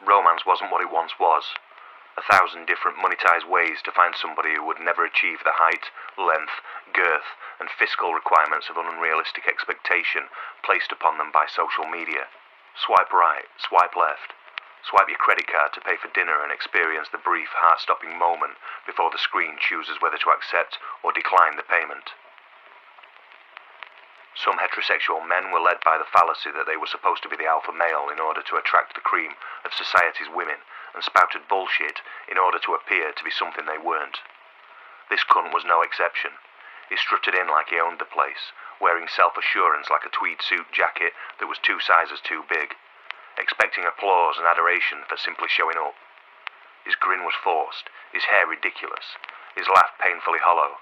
Romance wasn't what it once was. 1,000 different monetized ways to find somebody who would never achieve the height, length, girth, and fiscal requirements of an unrealistic expectation placed upon them by social media. Swipe right, swipe left. Swipe your credit card to pay for dinner and experience the brief, heart-stopping moment before the screen chooses whether to accept or decline the payment. Some heterosexual men were led by the fallacy that they were supposed to be the alpha male in order to attract the cream of society's women, and spouted bullshit in order to appear to be something they weren't. This cunt was no exception. He strutted in like he owned the place, wearing self-assurance like a tweed suit jacket that was 2 sizes too big, expecting applause and adoration for simply showing up. His grin was forced, his hair ridiculous, his laugh painfully hollow.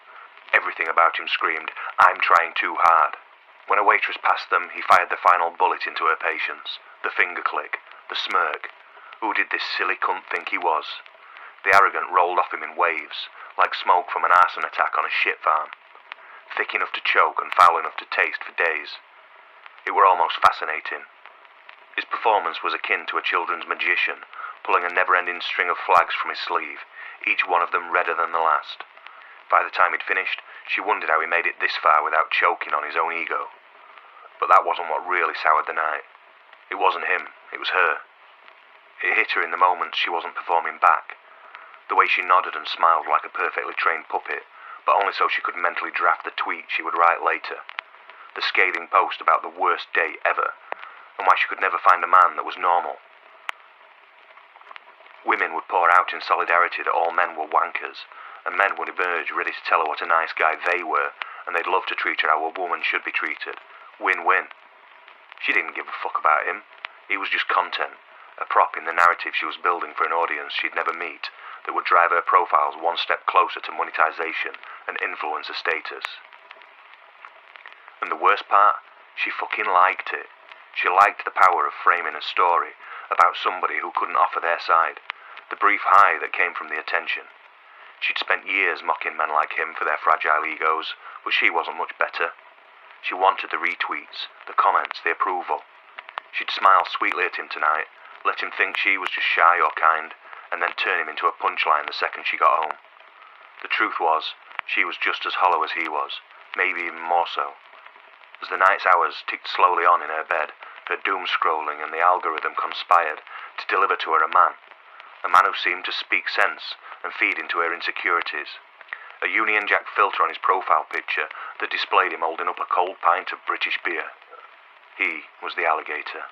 Everything about him screamed, "I'm trying too hard." When a waitress passed them, he fired the final bullet into her patience. The finger click, the smirk. Who did this silly cunt think he was? The arrogance rolled off him in waves, like smoke from an arson attack on a shit farm. Thick enough to choke and foul enough to taste for days. It were almost fascinating. His performance was akin to a children's magician, pulling a never-ending string of flags from his sleeve, each one of them redder than the last. By the time he'd finished, she wondered how he made it this far without choking on his own ego. But that wasn't what really soured the night. It wasn't him, it was her. It hit her in the moments she wasn't performing back. The way she nodded and smiled like a perfectly trained puppet, but only so she could mentally draft the tweet she would write later. The scathing post about the worst date ever, and why she could never find a man that was normal. Women would pour out in solidarity that all men were wankers, and men would emerge ready to tell her what a nice guy they were, and they'd love to treat her how a woman should be treated. Win-win. She didn't give a fuck about him. He was just content, a prop in the narrative she was building for an audience she'd never meet, that would drive her profiles one step closer to monetization and influencer status. And the worst part? She fucking liked it. She liked the power of framing a story about somebody who couldn't offer their side, the brief high that came from the attention. She'd spent years mocking men like him for their fragile egos, but she wasn't much better. She wanted the retweets, the comments, the approval. She'd smile sweetly at him tonight, let him think she was just shy or kind, and then turn him into a punchline the second she got home. The truth was, she was just as hollow as he was, maybe even more so. As the night's hours ticked slowly on in her bed, her doom scrolling and the algorithm conspired to deliver to her a man who seemed to speak sense and feed into her insecurities. A Union Jack filter on his profile picture that displayed him holding up a cold pint of British beer. He was the alligator.